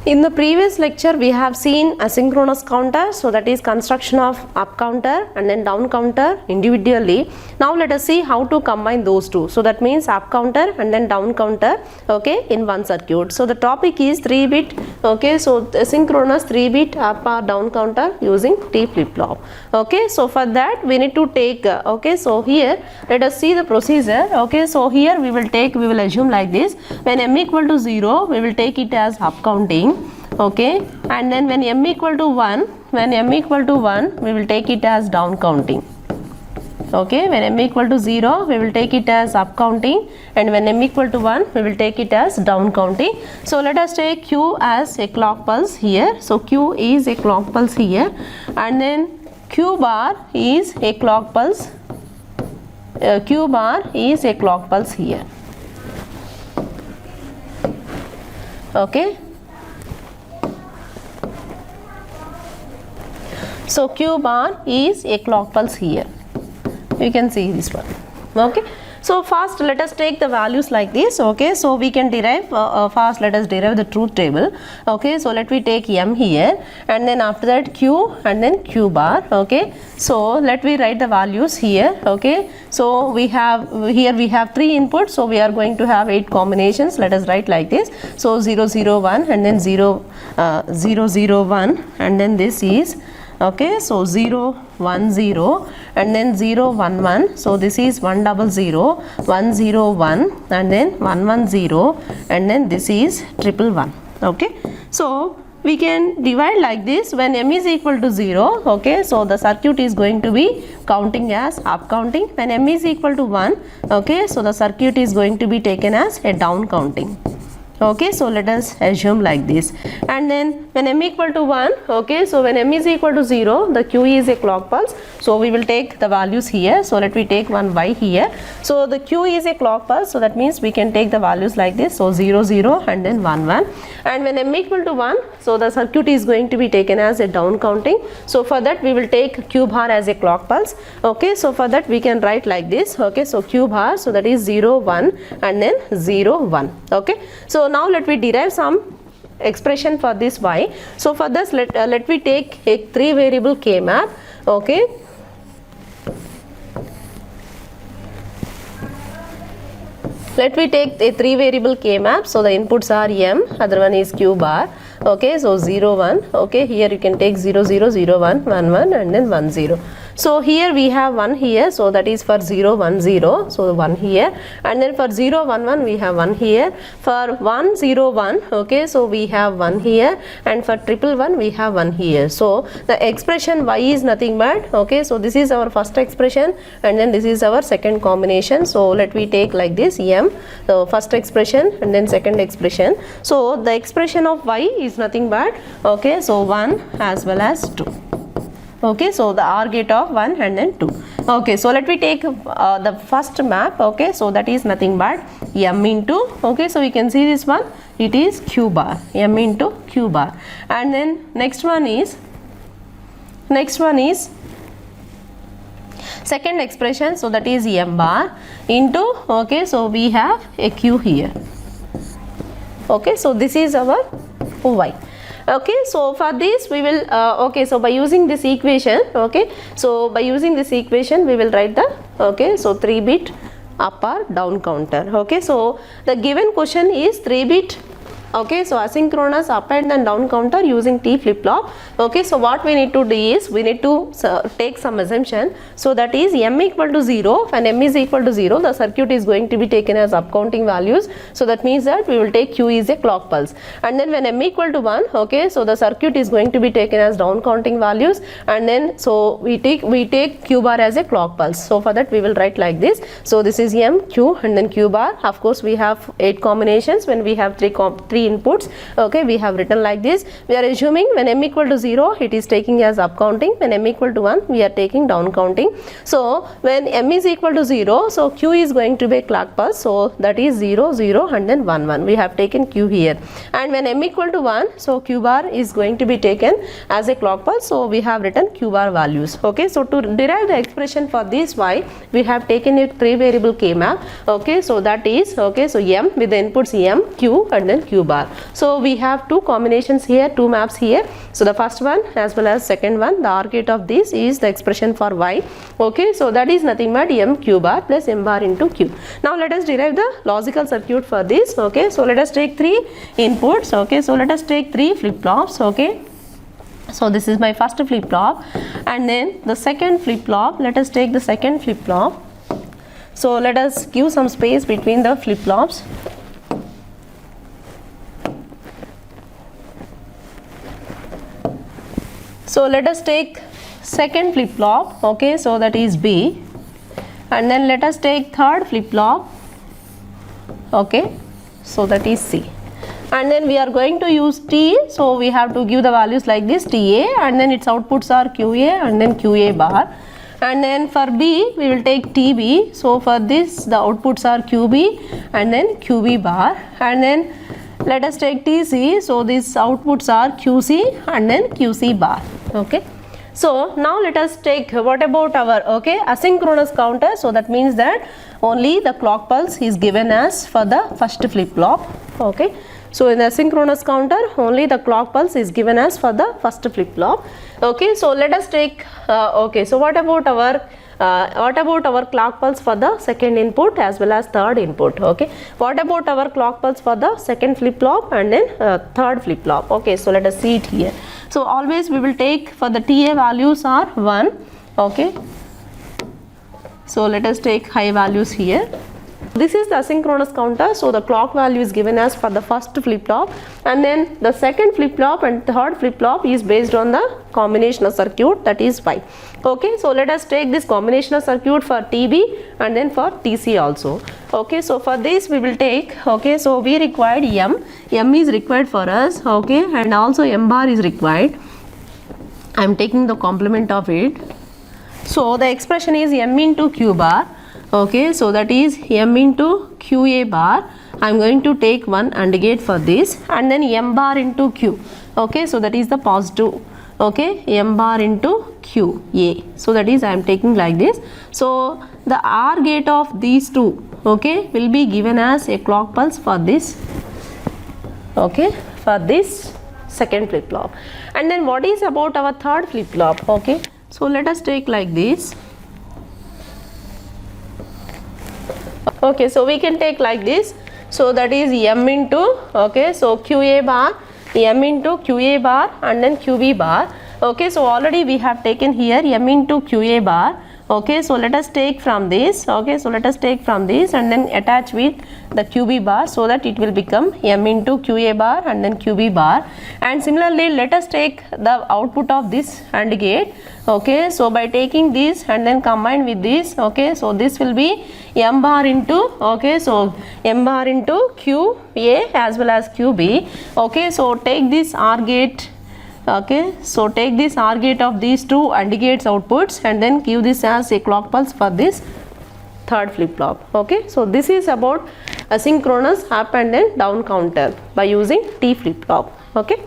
In the previous lecture, we have seen asynchronous counter, so that is construction of up counter and then down counter individually. Now let us see how to combine those two. So that means up counter and then down counter, okay, in one circuit. So the topic is 3-bit, okay, so asynchronous 3-bit up or down counter using T flip-flop. Okay, so for that we need to take, okay, so here let us see the procedure. Okay, so here we will assume like this: when m equal to 0, we will take it as up counting. Okay, and then when m equal to 1, we will take it as down counting. Okay, when m equal to 0, we will take it as up counting, and when m equal to 1, we will take it as down counting. So let us take q as a clock pulse here. So q is a clock pulse here, and then q bar is a clock pulse. Q bar is a clock pulse here. Okay. So q bar is a clock pulse here. You can see this one. Okay. So first let us take the values like this. Okay. So we can derive, first let us derive the truth table. Okay. So let me take m here, and then after that q, and then q bar. Okay. So let me write the values here. Okay. So we have, here we have 3 inputs. So we are going to have 8 combinations. Let us write like this. So 0 0 1, and then 0 0 0 1, and then this is, okay, so 0 1 0, and then 0 1 1. So this is 1 0 0 1 0 1, and then 1 1 0, and then this is 1 1 1. Okay, so we can divide like this: when m is equal to 0, okay, so the circuit is going to be counting as up counting. When m is equal to 1, okay, so the circuit is going to be taken as a down counting. Okay, so let us assume like this. And then when m equal to 1, okay, so when m is equal to 0, the q is a clock pulse. So we will take the values here. So let me take one y here. So the q is a clock pulse, so that means we can take the values like this. So 0 0, and then 1 1. And when m equal to 1, so the circuit is going to be taken as a down counting. So for that we will take q bar as a clock pulse. Okay, so for that we can write like this. Okay, so q bar, so that is 0 1, and then 0 1. Okay, so now let me derive some expression for this y. So for this let me take a 3 variable k map. Okay, let me take a 3 variable k map. So the inputs are m, other one is q bar. Okay, so 0 1. Okay, here you can take 0 0 0 1 1 1, and then 1 0. So here we have 1 here, so that is for 0 1 0, so 1 here, and then for 0 1 1 we have 1 here, for 1 0 1, okay, so we have 1 here, and for 1 1 1 we have 1 here. So the expression y is nothing but, okay, so this is our first expression, and then this is our second combination. So let me take like this: m, so first expression, and then second expression. So the expression of y is nothing but, okay, so 1 as well as 2. Okay, so the OR gate of 1 and then 2. Okay, so let me take the first map. Okay, so that is nothing but m into, okay, so we can see this one, it is q bar, m into q bar. And then next one is second expression, so that is m bar into, okay, so we have a q here. Okay, so this is our y. Okay, so for this we will, okay, so by using this equation, okay, so by using this equation we will write the, okay, so 3-bit up or down counter. Okay, so the given question is 3-bit, okay, so asynchronous up and then down counter using T flip-flop. Okay, so what we need to do is we need to take some assumption. So that is m equal to 0. When m is equal to 0, the circuit is going to be taken as up counting values. So that means that we will take q is a clock pulse. And then when m equal to 1, okay, so the circuit is going to be taken as down counting values, and then so we take q bar as a clock pulse. So for that we will write like this. So this is m, q, and then q bar. Of course we have 8 combinations. When we have 3 inputs, okay, we have written like this. We are assuming when m equal to 0, it is taking as up counting. When m equal to 1, we are taking down counting. So when m is equal to 0, so q is going to be a clock pulse, so that is 0 0, and then 1 1. We have taken q here. And when m equal to 1, so q bar is going to be taken as a clock pulse, so we have written q bar values. Okay, so to derive the expression for this y, we have taken a 3 variable k map. Okay, so that is, okay, so m with the inputs m, q, and then q bar. bar. So we have two combinations here, two maps here. So the first one as well as second one, the OR gate of this is the expression for y. Okay, so that is nothing but m q bar plus m bar into q. Now let us derive the logical circuit for this. Okay, so let us take three inputs. Okay, so let us take three flip-flops. Okay, so this is my first flip-flop, and then the second flip-flop, let us take the second flip-flop. So let us give some space between the flip-flops. So let us take second flip-flop. Okay, so that is B, and then let us take third flip-flop. Okay, so that is C, and then we are going to use T, so we have to give the values like this, TA, and then its outputs are QA and then QA bar. And then for B we will take TB, so for this the outputs are QB and then QB bar, and then let us take TC, so these outputs are QC and then QC bar. Okay, so now let us take, what about our asynchronous counter? So that means that only the clock pulse is given as for the first flip-flop. Okay, so in the asynchronous counter only the clock pulse is given as for the first flip-flop. Okay, so let us take so what about our clock pulse for the second input as well as third input? Okay, what about our clock pulse for the second flip-flop and then third flip-flop? Okay, so let us see it here. So always we will take, for the TA values are 1. Okay, so let us take high values here. This is the asynchronous counter, so the clock value is given as for the first flip-flop, and then the second flip-flop and third flip-flop is based on the combinational circuit, that is Y. Okay, so let us take this combinational circuit for TB and then for TC also. Okay, so for this we will take, okay, so we required M is required for us, okay, and also M bar is required. I am taking the complement of it. So the expression is M into Q bar. Okay, so that is M into QA bar. I am going to take one AND gate for this, and then M bar into Q. Okay, so that is the positive. Okay, M bar into QA. So that is I am taking like this. So the OR gate of these two, okay, will be given as a clock pulse for this. Okay, for this second flip-flop. And then what is about our third flip-flop? Okay, so let us take like this. Okay, so we can take like this. So that is M into, okay, so QA bar, M into QA bar and then QB bar. Okay, so already we have taken here M into QA bar. Okay, so let us take from this. Okay, so let us take from this and then attach with the QB bar, so that it will become M into QA bar and then QB bar. And similarly let us take the output of this AND gate. Okay, so by taking this and then combine with this, okay, so this will be M bar into, okay, so M bar into QA as well as QB. Okay, so take this OR gate. Okay, so take this OR gate of these two AND gates outputs and then give this as a clock pulse for this third flip-flop. Okay, so this is about asynchronous up and then down counter by using T flip-flop. Okay.